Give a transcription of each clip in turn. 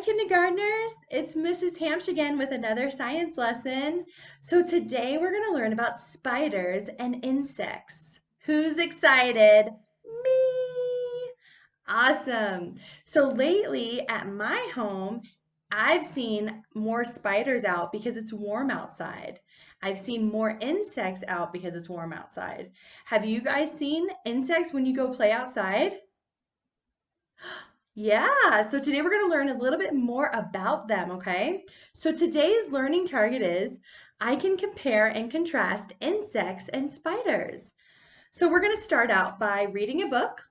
kindergartners. It's Mrs. Hamsh again with another science lesson. So today we're going to learn about spiders and insects. Who's excited? Me! Awesome. So lately at my home, I've seen more spiders out because it's warm outside. I've seen more insects out because it's warm outside. Have you guys seen insects when you go play outside? Yeah, so today we're going to learn a little bit more about them, okay? So today's learning target is I can compare and contrast insects and spiders. So we're going to start out by reading a book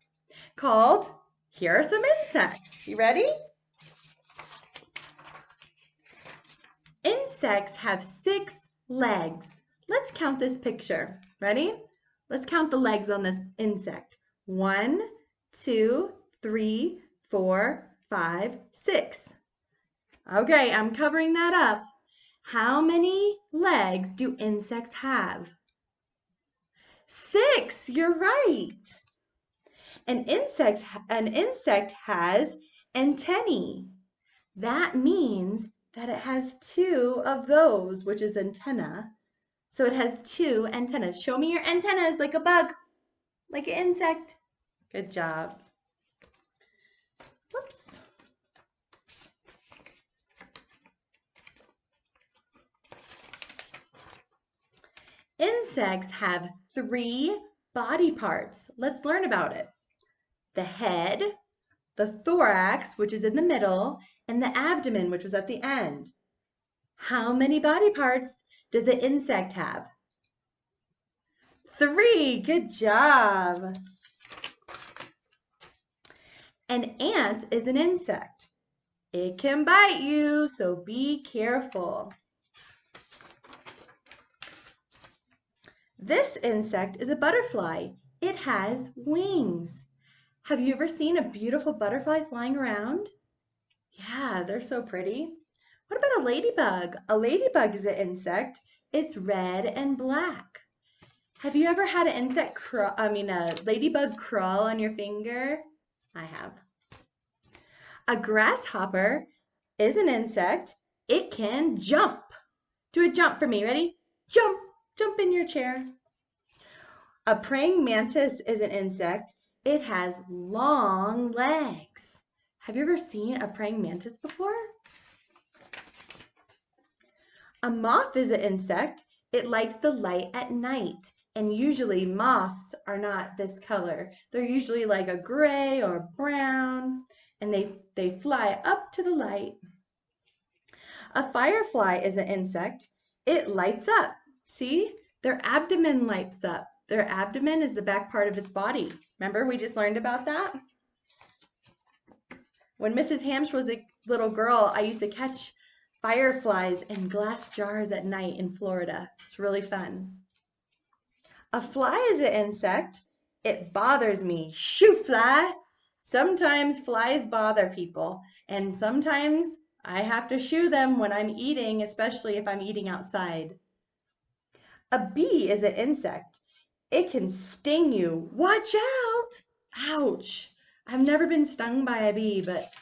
called Here Are Some Insects. You ready? Insects have 6 legs. Let's count this picture. Ready? Let's count the legs on this insect. 1, 2, 3, 4, 5, 6. Okay, I'm covering that up. How many legs do insects have? 6, you're right. An insect has antennae. That means that it has 2 of those, which is antenna. So it has 2 antennas. Show me your antennas like a bug, like an insect. Good job. Whoops. Insects have 3 body parts. Let's learn about it. The head, the thorax, which is in the middle, and the abdomen, which was at the end. How many body parts does an insect have? 3. Good job. An ant is an insect. It can bite you, so be careful. This insect is a butterfly. It has wings. Have you ever seen a beautiful butterfly flying around? Yeah, they're so pretty. What about a ladybug? A ladybug is an insect. It's red and black. Have you ever had a ladybug crawl on your finger? I have. A grasshopper is an insect. It can jump. Do a jump for me. Ready? Jump. Jump in your chair. A praying mantis is an insect. It has long legs. Have you ever seen a praying mantis before? A moth is an insect. It likes the light at night. And usually moths are not this color. They're usually like a gray or brown, and they fly up to the light. A firefly is an insect. It lights up. See? Their abdomen lights up. Their abdomen is the back part of its body. Remember we just learned about that? When Mrs. Hamsh was a little girl, I used to catch fireflies in glass jars at night in Florida. It's really fun. A fly is an insect. It bothers me. Shoo, fly! Sometimes flies bother people, and sometimes I have to shoo them when I'm eating, especially if I'm eating outside. A bee is an insect. It can sting you. Watch out! Ouch! I've never been stung by a bee, but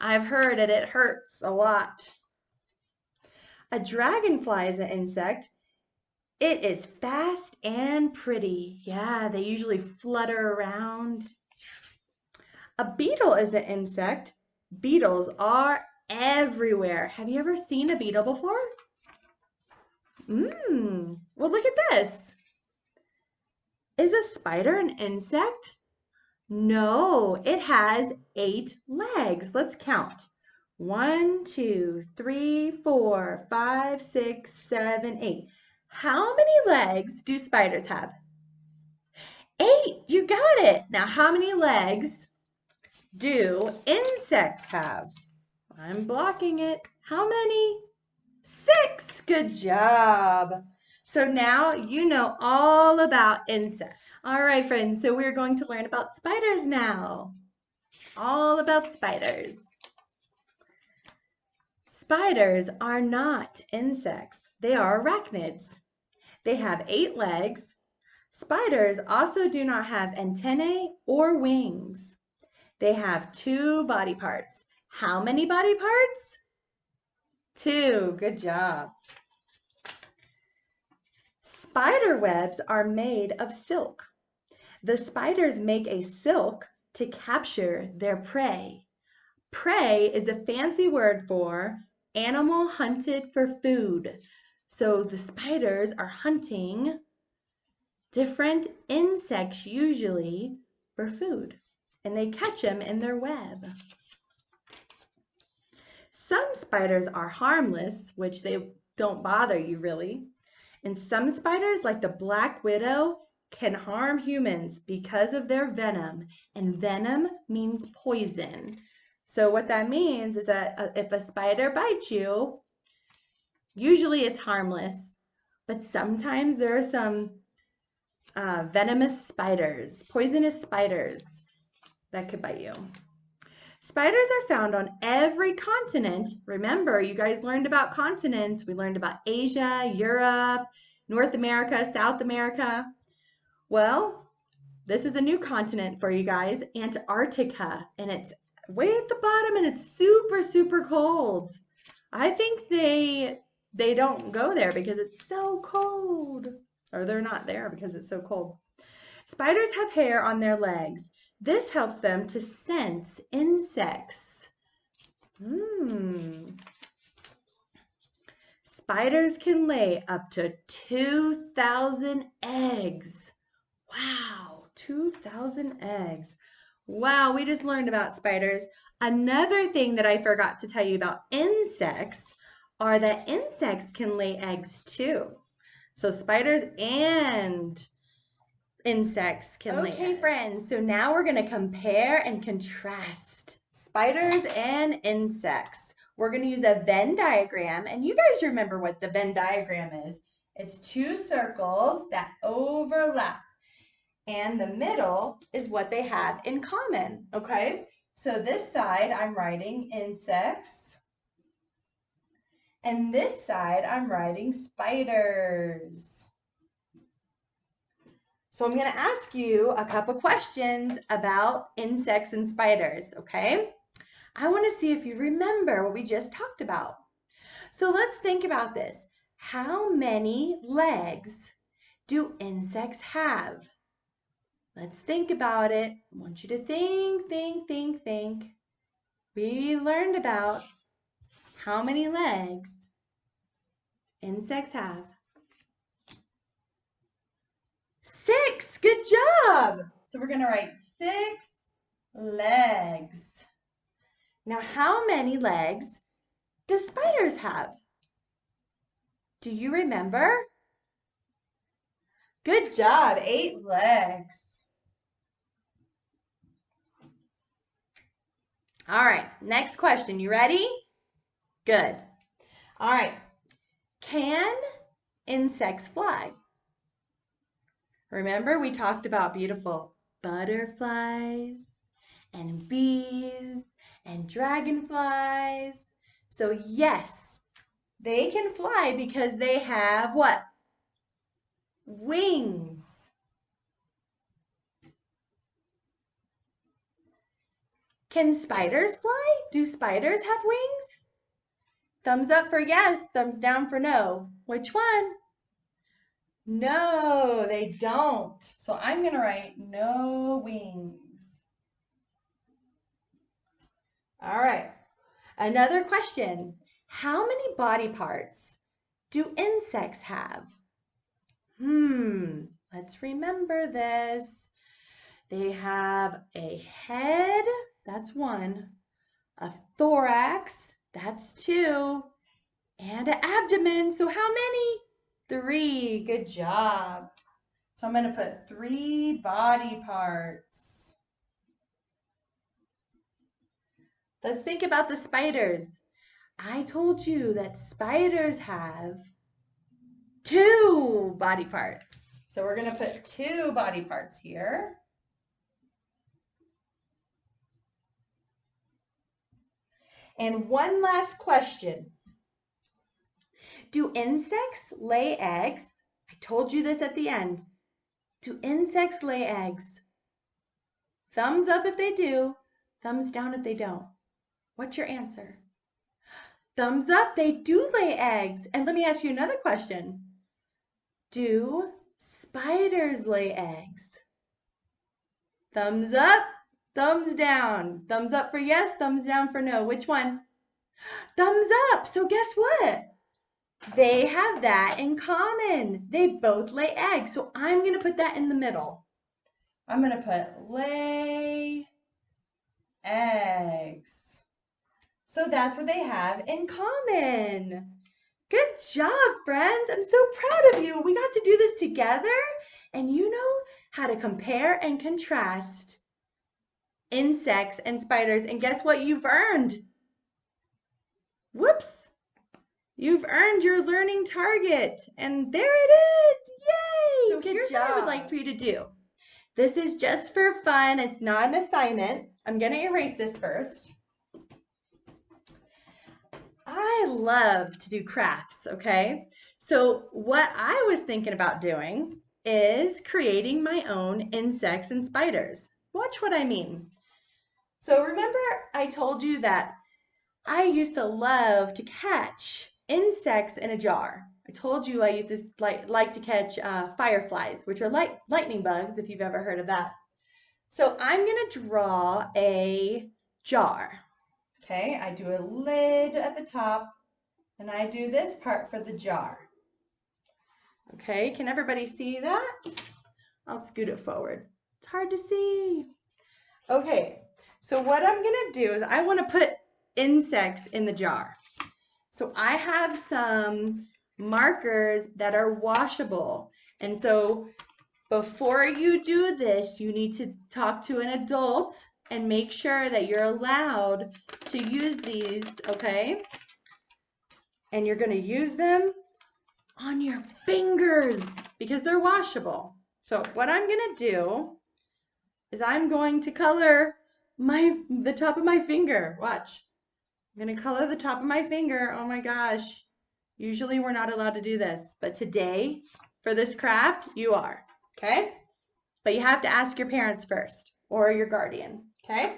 I've heard that it hurts a lot. A dragonfly is an insect. It is fast and pretty. Yeah, they usually flutter around. A beetle is an insect. Beetles are everywhere. Have you ever seen a beetle before? Well, look at this. Is a spider an insect? No, it has 8 legs. Let's count. 1, 2, 3, 4, 5, 6, 7, 8. How many legs do spiders have? 8. You got it. Now, how many legs do insects have? I'm blocking it. How many? 6. Good job. So now you know all about insects. All right, friends, so we're going to learn about spiders now. All about spiders. Spiders are not insects. They are arachnids. They have 8 legs. Spiders also do not have antennae or wings. They have 2 body parts. How many body parts? 2. Good job. Spider webs are made of silk. The spiders make a silk to capture their prey. Prey is a fancy word for animal hunted for food. So the spiders are hunting different insects usually for food, and they catch them in their web. Some spiders are harmless, which they don't bother you really. And some spiders, like the black widow, can harm humans because of their venom, and venom means poison. So what that means is that if a spider bites you, usually it's harmless, but sometimes there are some venomous spiders, poisonous spiders that could bite you. Spiders are found on every continent. Remember, you guys learned about continents. We learned about Asia, Europe, North America, South America. Well, this is a new continent for you guys, Antarctica, and it's way at the bottom and it's super, super cold. I think they don't go there because it's so cold, or they're not there because it's so cold. Spiders have hair on their legs. This helps them to sense insects. Spiders can lay up to 2,000 eggs. Wow, 2,000 eggs. Wow, we just learned about spiders. Another thing that I forgot to tell you about insects are that insects can lay eggs too. So spiders and insects can lay eggs. Okay, friends, so now we're going to compare and contrast spiders and insects. We're going to use a Venn diagram, and you guys remember what the Venn diagram is. It's 2 circles that overlap, and the middle is what they have in common, okay? So this side, I'm writing insects, and this side, I'm writing spiders. So I'm going to ask you a couple questions about insects and spiders, okay? I want to see if you remember what we just talked about. So let's think about this. How many legs do insects have? Let's think about it. I want you to think. We learned about how many legs insects have. 6. Good job. So we're going to write 6 legs. Now, how many legs do spiders have? Do you remember? Good job. 8 legs. All right, next question. You ready? Good. All right. Can insects fly? Remember, we talked about beautiful butterflies and bees and dragonflies. So yes, they can fly because they have what? Wings. Can spiders fly? Do spiders have wings? Thumbs up for yes, thumbs down for no. Which one? No, they don't. So I'm going to write no wings. All right. Another question. How many body parts do insects have? Let's remember this. They have a head, that's 1, a thorax, that's 2, and an abdomen. So how many? 3. Good job. So I'm going to put 3 body parts. Let's think about the spiders. I told you that spiders have 2 body parts. So we're going to put 2 body parts here. And one last question. Do insects lay eggs? I told you this at the end. Do insects lay eggs? Thumbs up if they do, thumbs down if they don't. What's your answer? Thumbs up, they do lay eggs. And let me ask you another question. Do spiders lay eggs? Thumbs up, thumbs down. Thumbs up for yes, thumbs down for no. Which one? Thumbs up. So guess what? They have that in common. They both lay eggs. So I'm going to put that in the middle. I'm going to put lay eggs. So that's what they have in common. Good job, friends. I'm so proud of you. We got to do this together, and you know how to compare and contrast insects and spiders. And guess what you've earned? Whoops. You've earned your learning target. And there it is. Yay! So here's what I would like for you to do. This is just for fun. It's not an assignment. I'm going to erase this first. I love to do crafts, okay? So what I was thinking about doing is creating my own insects and spiders. Watch what I mean. So remember I told you that I used to love to catch insects in a jar. I told you I used to like to catch fireflies, which are like lightning bugs, if you've ever heard of that. So I'm going to draw a jar. Okay, I do a lid at the top, and I do this part for the jar. Okay, can everybody see that? I'll scoot it forward. It's hard to see. Okay, so what I'm going to do is I want to put insects in the jar. So I have some markers that are washable. And so before you do this, you need to talk to an adult and make sure that you're allowed to use these, okay? And you're going to use them on your fingers because they're washable. So what I'm going to do is I'm going to color the top of my finger. Watch. I'm going to color the top of my finger. Oh my gosh. Usually we're not allowed to do this, but today for this craft, you are, okay? But you have to ask your parents first or your guardian, okay?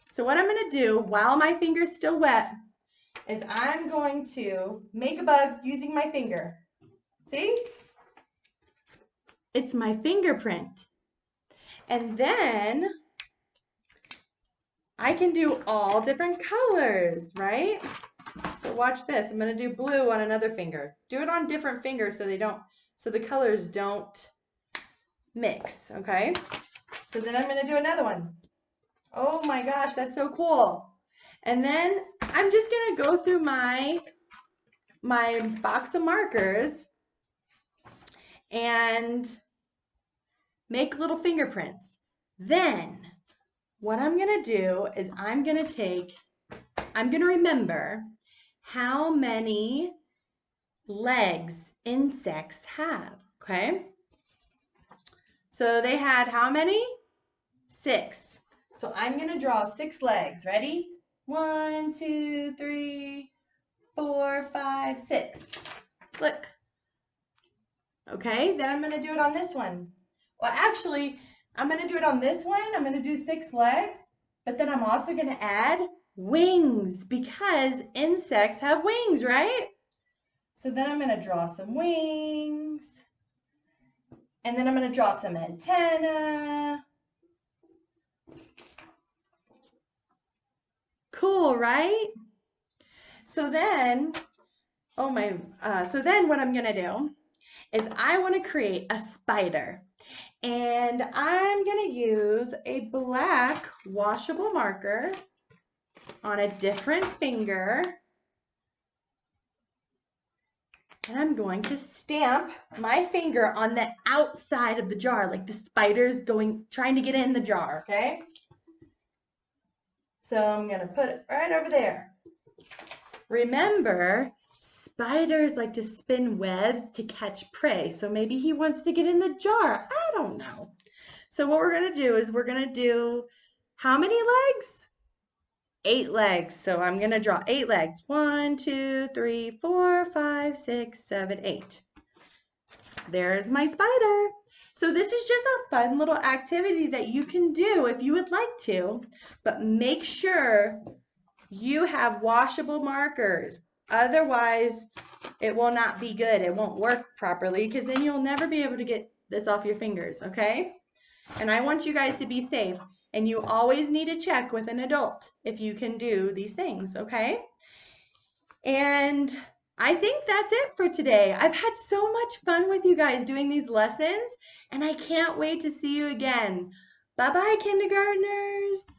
So what I'm going to do while my finger's still wet is I'm going to make a bug using my finger. See? It's my fingerprint. And then I can do all different colors, right? So watch this. I'm going to do blue on another finger. Do it on different fingers so the colors don't mix, okay? So then I'm going to do another one. Oh my gosh, that's so cool. And then I'm just going to go through my box of markers and make little fingerprints. Then what I'm going to do is I'm going to remember how many legs insects have, okay? So they had how many? 6. So I'm going to draw 6 legs. Ready? 1, 2, 3, 4, 5, 6. Look. Okay, then I'm going to do it on this one. Well, actually, I'm going to do it on this one. I'm going to do 6 legs, but then I'm also going to add wings because insects have wings, right? So then I'm going to draw some wings, and then I'm going to draw some antenna. Cool, right? So then, so then what I'm going to do is I want to create a spider. And I'm going to use a black washable marker on a different finger. And I'm going to stamp my finger on the outside of the jar, like the spider's trying to get in the jar, okay? So I'm going to put it right over there. Remember, spiders like to spin webs to catch prey. So maybe he wants to get in the jar. I don't know. So what we're going to do is we're going to do how many legs? 8 legs. So I'm going to draw 8 legs. 1, 2, 3, 4, 5, 6, 7, 8. There's my spider. So this is just a fun little activity that you can do if you would like to, but make sure you have washable markers. Otherwise, it will not be good. It won't work properly because then you'll never be able to get this off your fingers, okay? And I want you guys to be safe. And you always need to check with an adult if you can do these things, okay? And I think that's it for today. I've had so much fun with you guys doing these lessons, and I can't wait to see you again. Bye-bye, kindergartners.